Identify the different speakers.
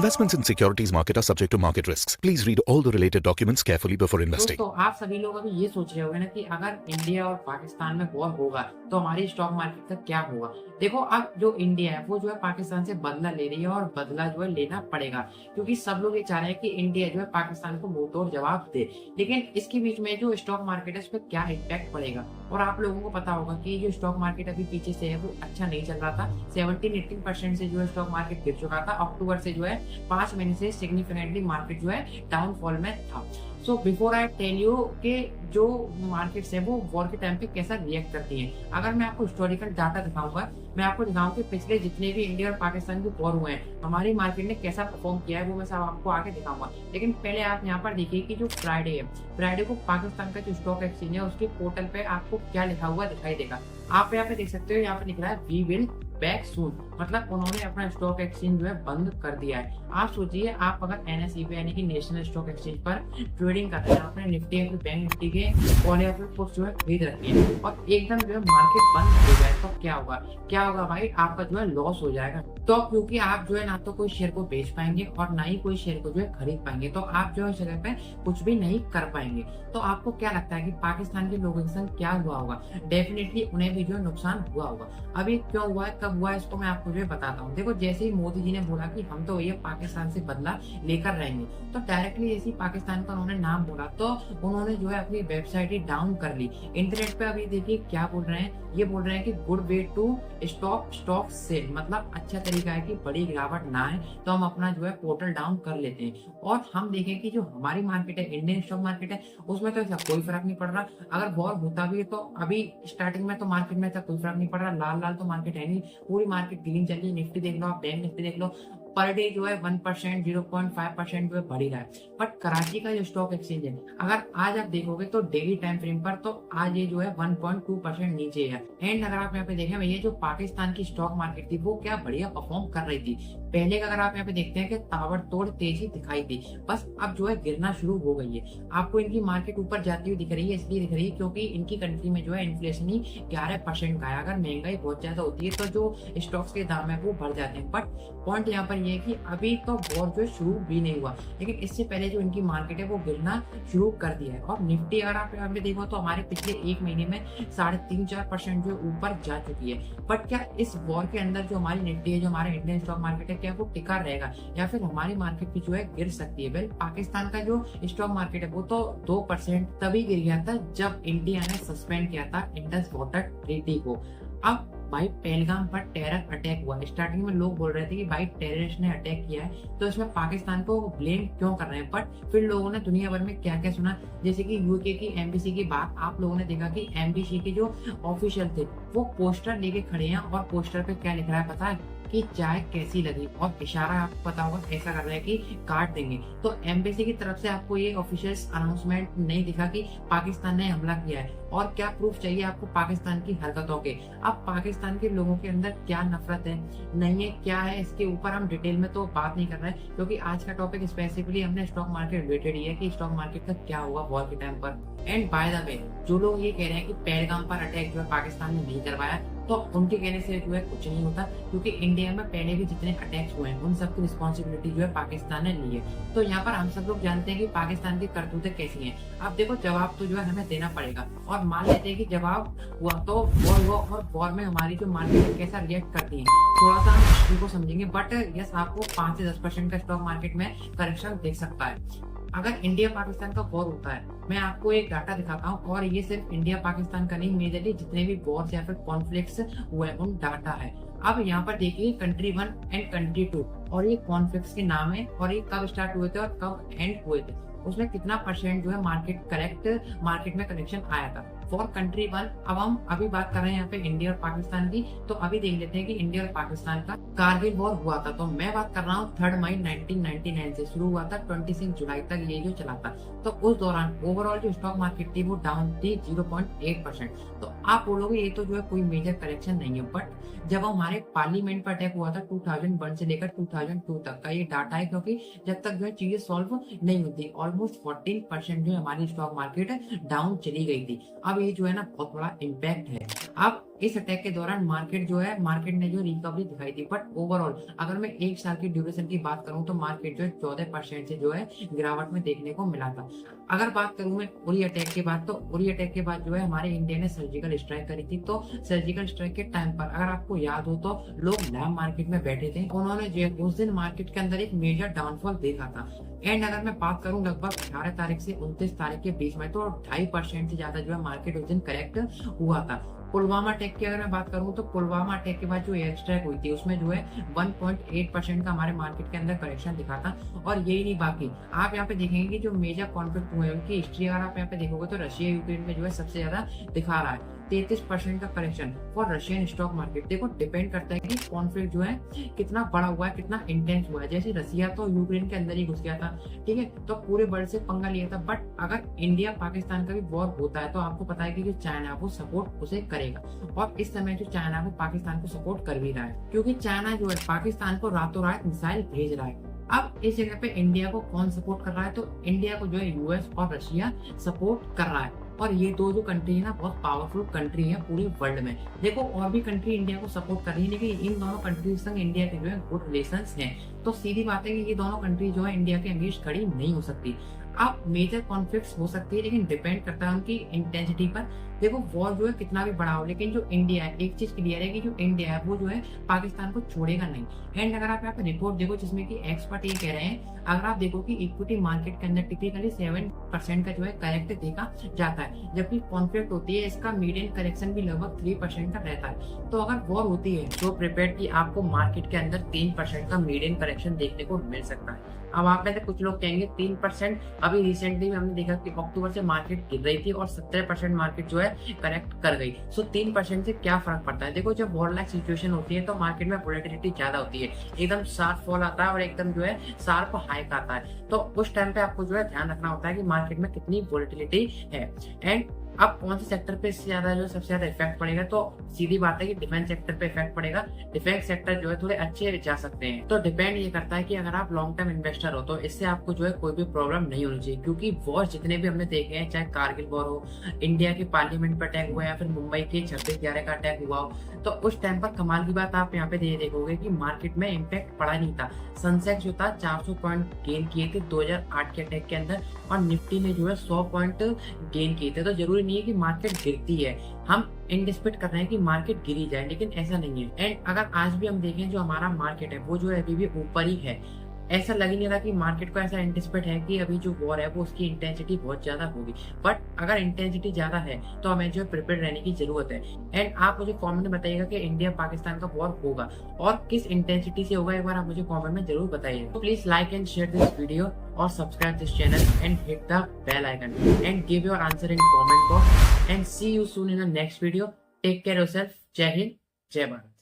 Speaker 1: Investments in securities market are subject to market risks. Please read all the related documents carefully before investing.
Speaker 2: दोस्तों आप सभी लोग अभी ये सोच रहे होंगे ना कि अगर इंडिया और पाकिस्तान में वॉर होगा तो हमारी स्टॉक मार्केट का क्या होगा। देखो अब जो इंडिया है वो जो है पाकिस्तान से बदला ले रही है और बदला जो है लेना पड़ेगा, क्योंकि सब लोग ये चाह रहे हैं कि इंडिया जो है पाकिस्तान को मुंह तोड़ जवाब दे। लेकिन इसके बीच में जो स्टॉक मार्केट है उस पर क्या इम्पैक्ट पड़ेगा। और आप लोगों को पता होगा कि जो स्टॉक मार्केट अभी पीछे से है वो अच्छा नहीं चल रहा था। 17-18% से जो है स्टॉक मार्केट गिर चुका था। अक्टूबर से जो है 5 महीने से सिग्निफिकेंटली मार्केट जो है डाउनफॉल में था। So before I tell you कि जो मार्केट्स है वो वॉर के टाइम पे कैसा रिएक्ट करती हैं, अगर मैं आपको हिस्टोरिकल डाटा दिखाऊंगा, मैं आपको दिखाऊंगा कि पिछले जितने भी इंडिया और पाकिस्तान के वॉर हुए हैं हमारी मार्केट ने कैसा परफॉर्म किया है, वो मैं सब आपको आगे दिखाऊंगा। लेकिन पहले आप यहाँ पर देखिए कि जो फ्राइडे है, फ्राइडे को पाकिस्तान का जो स्टॉक एक्सचेंज है उसके पोर्टल पे आपको क्या लिखा हुआ दिखाई देगा। आप यहाँ पे देख सकते हो, यहाँ पे लिख रहा है वी विल बैक सून, मतलब उन्होंने अपना स्टॉक एक्सचेंज जो है बंद कर दिया है। आप सोचिए, आप अगर एनएसई पे यानी कि नेशनल स्टॉक एक्सचेंज पर ट्रेडिंग करते हैं, आपने निफ्टी या फिर बैंक निफ्टी के कॉल या फिर पुट जो है खरीद रखी है और एकदम जो है मार्केट बंद हो जाए तो क्या होगा। क्या होगा भाई, आपका जो है लॉस हो जाएगा। तो क्योंकि आप जो है ना तो कोई शेयर को बेच पाएंगे और ना ही कोई शेयर को जो है खरीद पाएंगे, तो आप जो है जगह पे कुछ भी नहीं कर पाएंगे। तो आपको क्या लगता है कि पाकिस्तान के लोगों के संग क्या हुआ होगा। डेफिनेटली उन्हें भी जो है नुकसान हुआ होगा। अभी क्यों हुआ है, कब हुआ है, इसको मैं आपको जो है बताता हूँ। देखो जैसे ही मोदी जी ने बोला कि हम तो ये पाकिस्तान से बदला लेकर रहेंगे, तो डायरेक्टली जैसे ही पाकिस्तान का उन्होंने नाम बोला तो उन्होंने जो है अपनी वेबसाइट ही डाउन कर ली। इंटरनेट पे अभी देखिए क्या बोल रहे हैं, ये बोल रहे हैं कि good way to stock sell, मतलब अच्छा तरीका है कि बड़ी गिरावट ना है तो हम अपना जो है पोर्टल डाउन कर लेते हैं और हम देखें कि जो हमारी मार्केट है, इंडियन स्टॉक मार्केट है, उसमें तो ऐसा कोई फर्क नहीं पड़ रहा। अगर वॉर होता भी है तो अभी स्टार्टिंग में तो मार्केट में ऐसा कोई फर्क नहीं पड़ रहा। लाल लाल तो मार्केट है नहीं, पूरी मार्केट ग्रीन चल रही है। निफ्टी देख लो, आप बैंक निफ्टी देख लो, पर डे जो है 1%, 0.5% जो है बढ़ ही रहा है। बट कराची का जो स्टॉक एक्सचेंज है, अगर आज आप देखोगे तो डेली टाइम फ्रेम पर तो आज ये जो है 1.2% नीचे है। एंड अगर आप यहाँ पे देखें, ये जो पाकिस्तान की स्टॉक मार्केट थी वो क्या बढ़िया परफॉर्म कर रही थी। पहले का अगर आप यहाँ पे देखते हैं कि ताबड़तोड़ तेजी दिखाई दी, बस अब जो है गिरना शुरू हो गई है। आपको इनकी मार्केट ऊपर जाती हुई दिख रही है, इसलिए दिख रही है क्योंकि इनकी कंट्री में जो है इन्फ्लेशन ही 11% का है। अगर महंगाई बहुत ज्यादा होती है तो जो स्टॉक्स के दाम है वो बढ़ जाते हैं। बट पॉइंट यहाँ पर ये कि अभी तो वॉर जो शुरू भी नहीं हुआ, लेकिन इससे पहले जो इनकी मार्केट है वो गिरना शुरू कर दिया है। और निफ्टी अगर आप यहाँ पे देखो तो हमारे पिछले एक महीने में 3.5-4% जो ऊपर जा चुकी है। बट क्या इस वॉर के अंदर जो हमारी निफ्टी है, जो हमारा इंडियन स्टॉक मार्केट है, क्या वो टिका रहेगा या फिर हमारी मार्केट भी जो है गिर सकती है। वेल, पाकिस्तान का जो स्टॉक मार्केट है वो तो 2% तभी गिर गया था जब इंडिया ने सस्पेंड किया था इंडस वाटर ट्रीटी को। अब भाई पहलगाम पर टेरर अटैक हुआ, स्टार्टिंग में लोग बोल रहे थे कि भाई टेररिस्ट ने अटैक किया है तो इसमें पाकिस्तान को ब्लेम क्यों कर रहे हैं। बट फिर लोगों ने दुनिया भर में क्या क्या सुना, जैसे कि यूके की एम्बेसी की बात आप लोगों ने देखा कि एम्बेसी के जो ऑफिशियल थे वो पोस्टर लेके खड़े हैं और पोस्टर पे क्या लिख रहा है पता है कि चाय कैसी लगी, और इशारा आपको पता होगा ऐसा कर रहा है कि काट देंगे। तो एम्बेसी की तरफ से आपको ये ऑफिशियल अनाउंसमेंट नहीं दिखा कि पाकिस्तान ने हमला किया है। और क्या प्रूफ चाहिए आपको पाकिस्तान की हरकतों के। अब पाकिस्तान के लोगों के अंदर क्या नफरत है, नहीं है, क्या है, इसके ऊपर हम डिटेल में तो बात नहीं कर रहे हैं, क्योंकि आज का टॉपिक स्पेसिफिकली हमने स्टॉक मार्केट रिलेटेड ही है कि स्टॉक मार्केट का क्या हुआ वॉर के टाइम पर। एंड बाय द वे, जो लोग ये कह रहे हैं कि पहलगाम पर अटैक जो है पाकिस्तान ने नहीं करवाया, तो उनके कहने से जो है कुछ नहीं होता, क्योंकि इंडिया में पहले भी जितने अटैक्स हुए हैं उन सबकी रिस्पॉन्सिबिलिटी जो है पाकिस्तान ने ली है। तो यहाँ पर हम सब लोग जानते हैं कि पाकिस्तान की करतूतें कैसी हैं। अब देखो जवाब तो जो है हमें देना पड़ेगा, और मान लेते हैं कि जवाब हुआ तो वॉर हुआ, और वॉर में हमारी जो मार्केट कैसा रिएक्ट करती है थोड़ा सा हम इसी को समझेंगे। बट यस, आपको 5 से 10% का स्टॉक मार्केट में करेक्शन देख सकता है। अगर इंडिया पाकिस्तान का वॉर होता है, मैं आपको एक डाटा दिखाता हूँ, और ये सिर्फ इंडिया पाकिस्तान का नहीं, मेजरली जितने भी वॉर्स या फिर कॉन्फ्लिक्ट्स हुए उन डाटा है। अब यहाँ पर देखिए कंट्री 1 एंड कंट्री 2, और ये कॉन्फ्लिक्ट्स के नाम है और ये कब स्टार्ट हुए थे और कब एंड हुए थे, उसमें कितना परसेंट जो है मार्केट में कनेक्शन आया था फॉर कंट्री 1। अब हम अभी बात कर रहे हैं यहाँ पे इंडिया और पाकिस्तान की, तो अभी देख लेते हैं कि इंडिया और पाकिस्तान का कारगिल वॉर हुआ था। तो मैं बात कर रहा हूँ 3 मई 1999 से शुरू हुआ था, 26 जुलाई तक ये जो चला था। तो उस दौरान ओवरऑल जो स्टॉक मार्केट थी वो डाउन थी 0.8%। तो आप बोलोगे ये तो जो है कोई मेजर करेक्शन नहीं है, बट जब हमारे पार्लियामेंट पर अटैक हुआ था 2001 से लेकर 2002 तक का ये डाटा है, क्योंकि जब तक जो है चीजें सॉल्व नहीं होती, ऑलमोस्ट 14% जो है हमारी स्टॉक मार्केट डाउन चली गई थी। अब ये जो है ना बहुत बड़ा इम्पैक्ट है। अब इस अटैक के दौरान मार्केट ने जो रिकवरी दिखाई थी, बट ओवरऑल अगर मैं 1 साल की ड्यूरेशन की बात करूं तो मार्केट जो है 14% से जो है गिरावट में देखने को मिला था। अगर बात करूं मैं उरी अटैक के बाद, तो उरी अटैक के बाद जो है हमारे इंडिया ने सर्जिकल स्ट्राइक करी थी। तो सर्जिकल स्ट्राइक के टाइम पर अगर आपको याद हो तो लोग लैब मार्केट में बैठे थे, उन्होंने जो है उस दिन मार्केट के अंदर एक मेजर डाउनफॉल देखा था। एंड अगर मैं बात करूं लगभग 18 तारीख से 29 तारीख के बीच में, तो 2.5% से ज्यादा जो है मार्केट उस दिन करेक्ट हुआ था। पुलवामा अटैक की अगर मैं बात करूं तो पुलवामा अटैक के बाद जो एयर स्ट्राइक हुई थी उसमें जो है 1.8% का हमारे मार्केट के अंदर करेक्शन दिखा था। और यही नहीं, बाकी आप यहाँ पे देखेंगे कि जो मेजर कॉन्फ्लिक्ट हुए हैं उनकी हिस्ट्री अगर आप यहाँ पे देखोगे तो रशिया यूक्रेन में जो है सबसे ज्यादा दिखा रहा है 33% का correction for Russian stock market. देखो डिपेंड करता है कि कॉन्फ्लिक्ट जो है कितना बड़ा हुआ है, कितना इंटेंस हुआ है। जैसे रशिया तो यूक्रेन के अंदर ही घुस गया था, ठीक है, तो पूरे वर्ल्ड से पंगा लिया था। बट अगर इंडिया पाकिस्तान का भी वॉर होता है तो आपको पता है कि जो चाइना है वो सपोर्ट उसे करेगा, और इस समय जो चाइना है वो पाकिस्तान को सपोर्ट कर भी रहा है, क्योंकि चाइना जो है पाकिस्तान को रातों रात मिसाइल भेज रहा है। अब इस जगह पे इंडिया को कौन सपोर्ट कर रहा है, तो इंडिया को जो है यूएस और रशिया सपोर्ट कर रहा है। और ये दो जो कंट्री है ना बहुत पावरफुल कंट्री है पूरे वर्ल्ड में। देखो और भी कंट्री इंडिया को सपोर्ट कर रही है, लेकिन इन दोनों कंट्रीज संग इंडिया के जो है गुड रिलेशंस हैं। तो सीधी बात है कि ये दोनों कंट्री जो है इंडिया के अगेंस्ट खड़ी नहीं हो सकती। अब मेजर कॉन्फ्लिक्ट्स हो सकती है, लेकिन डिपेंड करता है उनकी इंटेंसिटी पर। देखो वॉर जो है कितना भी बड़ा हो, लेकिन जो इंडिया है, एक चीज क्लियर है कि जो इंडिया है वो जो है पाकिस्तान को छोड़ेगा नहीं। एंड अगर आप यहाँ पे रिपोर्ट देखो जिसमें कि एक्सपर्ट ये कह रहे हैं, अगर आप देखो कि इक्विटी मार्केट के अंदर टिपिकली 7% का जो है करेक्ट देखा जाता है, जबकि कॉन्फ्लिक्ट होती है इसका मीडियन करेक्शन भी लगभग 3% का रहता है। तो अगर वॉर होती है तो प्रिपेयर की आपको मार्केट के अंदर 3% का मीडियन करेक्शन देखने को मिल सकता है। अब आप में से कुछ लोग कहेंगे 3%, अभी रिसेंटली में हमने देखा कि अक्टूबर से मार्केट गिर रही थी और 17% मार्केट जो है करेक्ट कर गई। सो 3% से क्या फर्क पड़ता है। देखो जब वॉर लाइक सिचुएशन होती है तो मार्केट में वोलेटिलिटी ज्यादा होती है, एकदम शार्प फॉल आता है और एकदम जो है शार्प हाइक आता है। तो उस टाइम पे आपको जो है ध्यान रखना होता है कि मार्केट में कितनी वोलेटिलिटी है। एंड अब कौन से सेक्टर पे इससे ज्यादा जो सबसे ज्यादा इफेक्ट पड़ेगा, तो सीधी बात है कि डिफेंस सेक्टर पे इफेक्ट पड़ेगा। डिफेंस सेक्टर जो है थोड़े अच्छे जा सकते हैं। तो डिपेंड ये करता है कि अगर आप लॉन्ग टर्म इन्वेस्टर हो तो इससे आपको जो है कोई भी प्रॉब्लम नहीं होनी चाहिए, क्योंकि वॉर जितने भी हमने देखे हैं, चाहे कारगिल वॉर हो, इंडिया के पार्लियामेंट पर अटैक हुआ या फिर मुंबई के 26/11 का अटैक हुआ हो, तो उस टाइम पर कमाल की बात आप यहाँ पे देखोगे कि मार्केट में इम्पैक्ट पड़ा नहीं था। सेंसेक्स जो था 400 पॉइंट गेन किए थे 2008 के अटैक के अंदर, और निफ्टी ने जो है 100 पॉइंट गेन किए थे। तो जरूरी नहीं है कि मार्केट गिरती है, हम एंटिसिपेट कर रहे हैं कि मार्केट गिरी जाए, लेकिन ऐसा नहीं है। एंड अगर आज भी हम देखें जो हमारा मार्केट है वो जो है अभी भी ऊपर ही है, ऐसा लग ही नहीं रहा कि मार्केट को ऐसा एंटिसिपेट है कि अभी जो वॉर है वो उसकी इंटेंसिटी बहुत ज्यादा होगी। बट अगर इंटेंसिटी ज्यादा है तो हमें जो प्रिपेयर रहने की जरूरत है। एंड आप मुझे कमेंट में बताइएगा कि इंडिया पाकिस्तान का वॉर होगा और किस इंटेंसिटी से होगा, एक बार आप मुझे कमेंट में जरूर बताइए। तो please like and share this video और subscribe this channel and hit the bell icon and give your answer in comment box and see you soon in the next video. Take care yourself. जय हिंद, जय भारत।